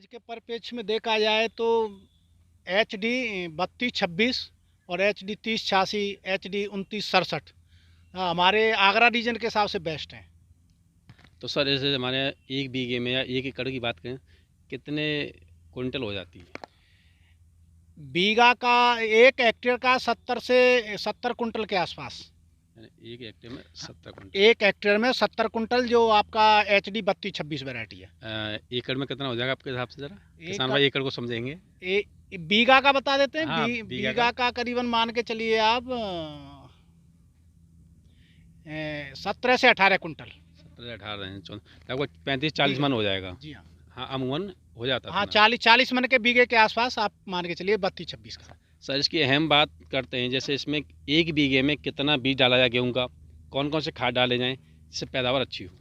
आज के परिप्रेक्ष्य में देखा जाए तो HD 3226 और HD 3086, HD 2967 हमारे आगरा रीजन के हिसाब से बेस्ट हैं। तो सर जैसे हमारे 1 बीघे में या 1 एकड़ की बात करें, कितने कुंटल हो जाती है? बीघा का 1 हेक्टेयर का 70 से 70 कुंटल के आसपास। यानी 1 हेक्टेयर में 70 कुंटल। 1 हेक्टेयर में 70 कुंटल जो आपका HD 3226 वैरायटी है। एकड़ में कितना हो जाएगा आपके हिसाब से? ज़रा किसान एक भाई एकड़ को समझेंगे। बीघा का बता देते हैं। हाँ, बीघा का करीबन मान के चलिए आप 17 से 18 कुंटल। 17 से 18 हैं, लगभग 35-40 मन हो जाएगा। जी हाँ। हाँ, अमूमन हो जाता हाँ, है। 40 मन के बीघे के आसपास आप मान के चलिए 32-26 का। सर इसकी अहम बात करते हैं, जैसे इसमें 1 बीघे में कितना बीज डाला जाए गेहूँ का, कौन कौन से खाद डाले जाएँ जिससे पैदावार अच्छी हो?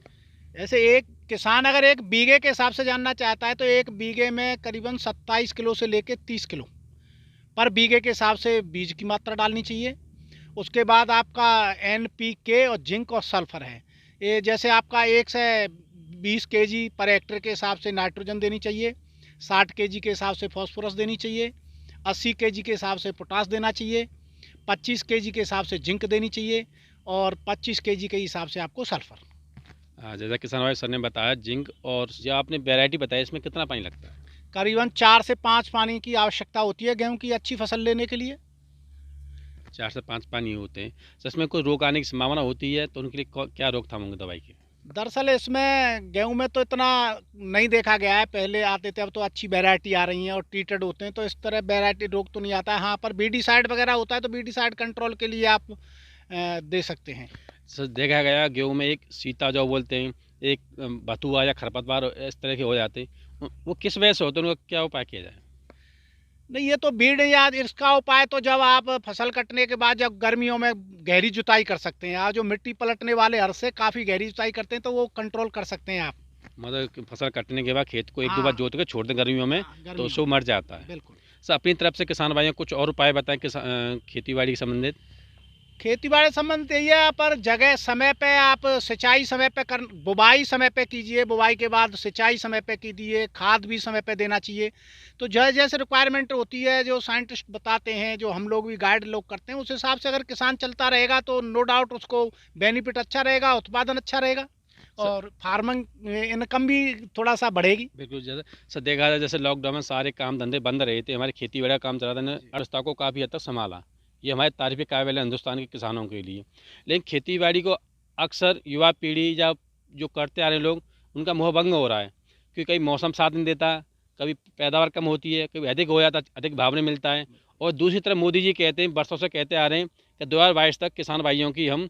ऐसे एक किसान अगर 1 बीघे के हिसाब से जानना चाहता है तो 1 बीघे में करीबन 27 किलो से लेके 30 किलो पर बीघे के हिसाब से बीज की मात्रा डालनी चाहिए। उसके बाद आपका NPK और जिंक और सल्फर है। ये जैसे आपका 1 से 20 kg पर हेक्टेयर के हिसाब से नाइट्रोजन देनी चाहिए, 60 kg के हिसाब से फास्फोरस देनी चाहिए, 80 kg के हिसाब से पोटास देना चाहिए, 25 kg के हिसाब से जिंक देनी चाहिए और 25 kg के हिसाब से आपको सल्फर। जैसा किसान भाई सर ने बताया, जिंक और जो आपने वैरायटी बताई, इसमें कितना पानी लगता है? करीबन 4 से 5 पानी की आवश्यकता होती है गेहूं की अच्छी फसल लेने के लिए। 4 से 5 पानी होते हैं। तो इसमें कोई रोग आने की संभावना होती है तो उनके लिए क्या रोकथाम होंगे दवाई की? दरअसल इसमें गेहूं में तो इतना नहीं देखा गया है, पहले आते थे, अब तो अच्छी वैरायटी आ रही हैं और ट्रीटेड होते हैं तो इस तरह वैरायटी रोग तो नहीं आता है। हाँ, पर बीडीसाइड वगैरह होता है तो बीडीसाइड कंट्रोल के लिए आप दे सकते हैं। सर देखा गया गेहूं में एक सीता जो बोलते हैं, एक बथुआ या खरपतवार इस तरह के हो जाते हैं, वो किस वजह से होते हैं, उनका क्या उपाय किया जाए? नहीं, ये तो बीड या इसका उपाय तो जब आप फसल कटने के बाद जब गर्मियों में गहरी जुताई कर सकते हैं। आज जो मिट्टी पलटने वाले हर से काफ़ी गहरी जुताई करते हैं तो वो कंट्रोल कर सकते हैं आप। मतलब कि फसल कटने के बाद खेत को 1-2 बार हाँ, जोत के छोड़ दें गर्मियों में, हाँ, तो गर्मियों उससे वो में मर जाता है। बिल्कुल। सर अपनी तरफ से किसान भाइयों कुछ और उपाय बताएं कि खेती बाड़ी से संबंधित। खेती बाड़ी संबंधित यही है, पर जगह समय पे आप सिंचाई समय पे कर, बुवाई समय पे कीजिए, बुवाई के बाद सिंचाई समय पे कीजिए, खाद भी समय पे देना चाहिए। तो जैसे जैसे रिक्वायरमेंट होती है, जो साइंटिस्ट बताते हैं, जो हम लोग भी गाइड लोग करते हैं, उस हिसाब से अगर किसान चलता रहेगा तो नो डाउट उसको बेनिफिट अच्छा रहेगा, उत्पादन अच्छा रहेगा और फार्मिंग इनकम भी थोड़ा सा बढ़ेगी। बिल्कुल, जैसे सर देखा जाए, जैसे लॉकडाउन में सारे काम धंधे बंद रहे थे, हमारी खेती बाड़ी का काम चला था, ने अर्थव्यवस्था को काफ़ी हद तक संभाला। ये हमारे तारीफ़ काबिल है हिंदुस्तान के किसानों के लिए। लेकिन खेती बाड़ी को अक्सर युवा पीढ़ी या जो करते आ रहे लोग, उनका मोहभंग हो रहा है, क्योंकि कभी मौसम साथ नहीं देता, कभी पैदावार कम होती है, कभी अधिक हो जाता, अधिक भाव नहीं मिलता है। और दूसरी तरफ मोदी जी कहते हैं, बरसों से कहते आ रहे हैं कि 2022 तक किसान भाइयों की हम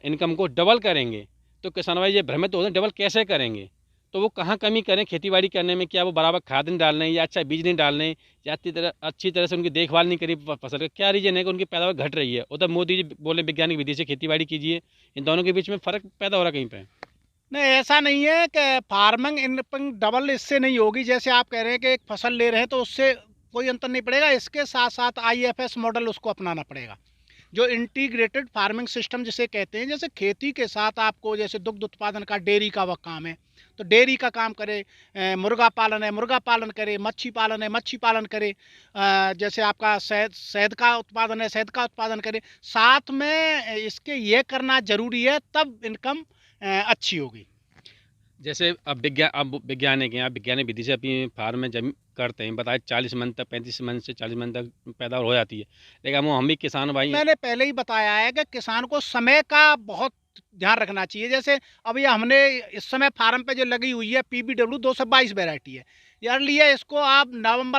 इनकम को डबल करेंगे। तो किसान भाई ये भ्रमित तो होते हैं, डबल कैसे करेंगे? तो वो कहाँ कमी करें खेतीबाड़ी करने में? क्या वो बराबर खाद नहीं डाल रहे हैं, या अच्छा बीज नहीं डाल रहे हैं, या अच्छी तरह से उनकी देखभाल नहीं करी फसल का? क्या रीजन है कि उनकी पैदावार घट रही है? उधर मोदी जी बोले वैज्ञानिक विधि से खेतीबाड़ी कीजिए, इन दोनों के बीच में फ़र्क पैदा हो रहा है कहीं पे? नहीं, ऐसा नहीं है कि फार्मिंग इनकम डबल इससे नहीं होगी। जैसे आप कह रहे हैं कि एक फसल ले रहे हैं तो उससे कोई अंतर नहीं पड़ेगा, इसके साथ साथ IFS मॉडल उसको अपनाना पड़ेगा, जो इंटीग्रेटेड फार्मिंग सिस्टम जिसे कहते हैं। जैसे खेती के साथ आपको जैसे दुग्ध उत्पादन का डेयरी का वह काम है तो डेयरी का काम करे, मुर्गा पालन है मुर्गा पालन करे, मच्छी पालन है मच्छी पालन करे, जैसे आपका शहद शहद का उत्पादन है शहद का उत्पादन करे। साथ में इसके ये करना ज़रूरी है, तब इनकम अच्छी होगी। जैसे अब वैज्ञानिक हैं, आप वैज्ञानिक विधि से अपनी फार्म में जमीन करते हैं, बताए 40 मन तक, 35 मन से 40 मन तक पैदावार हो जाती है, लेकिन हम भी किसान भाई हैं। मैंने पहले ही बताया है कि किसान को समय का बहुत ध्यान रखना चाहिए। जैसे अभी हमने इस समय फार्म पे जो लगी हुई है PBW 222 वैरायटी है, यार लिए इसको आप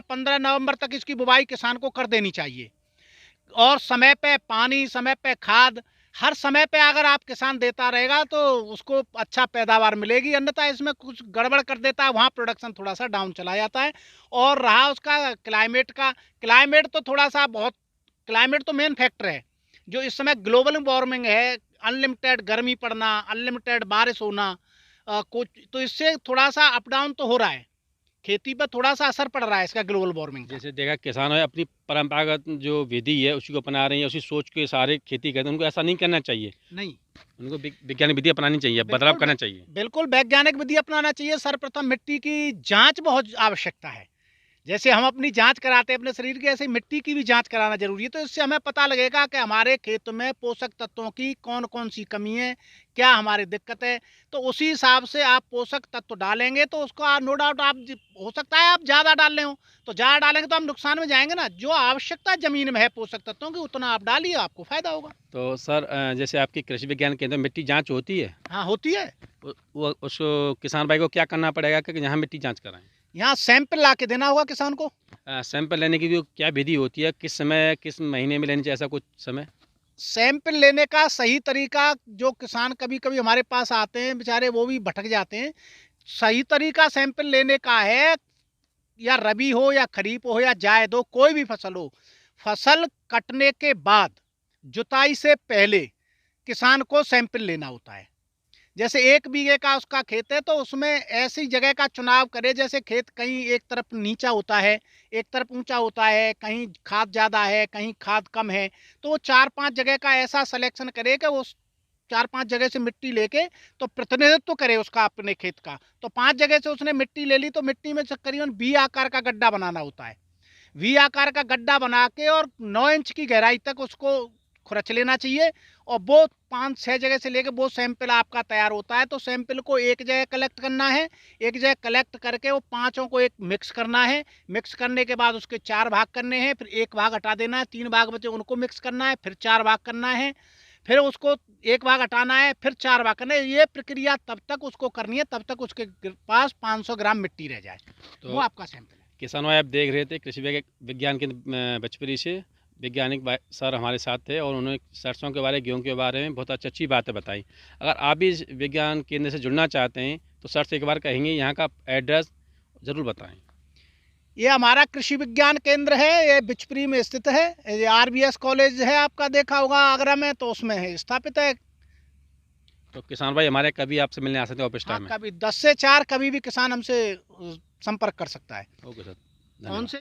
15 नवंबर तक इसकी बुवाई किसान को कर देनी चाहिए। और समय पे पानी, समय पे खाद, हर समय पे अगर आप किसान देता रहेगा तो उसको अच्छा पैदावार मिलेगी। अन्यथा इसमें कुछ गड़बड़ कर देता है, वहाँ प्रोडक्शन थोड़ा सा डाउन चला जाता है। और रहा उसका क्लाइमेट का, क्लाइमेट तो थोड़ा सा बहुत, क्लाइमेट तो मेन फैक्टर है। जो इस समय ग्लोबल वार्मिंग है, अनलिमिटेड गर्मी पड़ना, अनलिमिटेड बारिश होना, कुछ तो इससे थोड़ा सा अप डाउन तो हो रहा है, खेती पर थोड़ा सा असर पड़ रहा है इसका ग्लोबल वार्मिंग का। जैसे देखा किसान है अपनी परंपरागत जो विधि है उसी को अपना रहे हैं, उसी सोच के सारे खेती करते हैं, उनको ऐसा नहीं करना चाहिए। नहीं, उनको वैज्ञानिक विधि अपनानी चाहिए, बदलाव बिल्कुल करना चाहिए। बिल्कुल वैज्ञानिक विधि अपनाना चाहिए। सर्वप्रथम मिट्टी की जांच बहुत आवश्यकता है। जैसे हम अपनी जांच कराते हैं अपने शरीर की, ऐसे ही मिट्टी की भी जांच कराना जरूरी है। तो इससे हमें पता लगेगा कि हमारे खेत में पोषक तत्वों की कौन कौन सी कमी है, क्या हमारी दिक्कत है। तो उसी हिसाब से आप पोषक तत्व डालेंगे तो उसको नो डाउट आप हो सकता है आप ज़्यादा डाल रहे हो, तो ज़्यादा डालेंगे तो हम नुकसान में जाएंगे ना। जो आवश्यकता ज़मीन में है पोषक तत्वों की उतना आप डालिए, आपको फायदा होगा। तो सर जैसे आपकी कृषि विज्ञान केंद्र में मिट्टी जाँच होती है, हाँ होती है। वो उसको किसान भाई को क्या करना पड़ेगा कि यहाँ मिट्टी जाँच कराएँ? यहाँ सैंपल ला के देना होगा किसान को। सैंपल लेने की भी क्या विधि होती है? किस समय, किस महीने में लेनी चाहिए, ऐसा कुछ समय? सैंपल लेने का सही तरीका, जो किसान कभी कभी हमारे पास आते हैं बेचारे, वो भी भटक जाते हैं। सही तरीका सैंपल लेने का है, या रबी हो या खरीफ हो या जायद हो, कोई भी फसल हो, फसल कटने के बाद जुताई से पहले किसान को सैंपल लेना होता है। जैसे 1 बीघे का उसका खेत है तो उसमें ऐसी जगह का चुनाव करे, जैसे खेत कहीं एक तरफ नीचा होता है, एक तरफ ऊंचा होता है, कहीं खाद ज़्यादा है, कहीं खाद कम है। तो वो 4-5 जगह का ऐसा सिलेक्शन करे कि वो 4-5 जगह से मिट्टी लेके तो प्रतिनिधित्व करे उसका अपने खेत का। तो 5 जगह से उसने मिट्टी ले ली तो मिट्टी में करीबन वी आकार का गड्ढा बनाना होता है। वी आकार का गड्ढा बना के और 9 इंच की गहराई तक उसको खुरच लेना चाहिए। और वो 5-6 जगह से लेके वो सैंपल आपका तैयार होता है। तो सैंपल को एक जगह कलेक्ट करना है, एक जगह कलेक्ट करके वो पाँचों को एक मिक्स करना है। मिक्स करने के बाद उसके 4 भाग करने हैं, फिर 1 भाग हटा देना है, 3 भाग बचे उनको मिक्स करना है, फिर 4 भाग करना है, फिर उसको 1 भाग हटाना है, फिर 4 भाग करना है। ये प्रक्रिया तब तक उसको करनी है, तब तक उसके पास 500 ग्राम मिट्टी रह जाए, वो तो आपका सैंपल है। किसान भाई आप देख रहे थे कृषि विज्ञान केंद्र बचपरी से वैज्ञानिक सर हमारे साथ थे और उन्होंने सरसों के बारे, गेहूं के बारे में बहुत अच्छी अच्छी बातें बताई। अगर आप भी इस विज्ञान केंद्र से जुड़ना चाहते हैं तो सर से एक बार कहेंगे यहाँ का एड्रेस ज़रूर बताएं। ये हमारा कृषि विज्ञान केंद्र है, ये बिचपरी में स्थित है। ये RBS कॉलेज है, आपका देखा होगा आगरा में, तो उसमें है स्थापित है। तो किसान भाई हमारे कभी आपसे मिलने आ सकते हैं ऑफिस हाँ, टाइम में? कभी 10 से 4 कभी भी किसान हमसे संपर्क कर सकता है। ओके सर, कौन धन्यवाद। से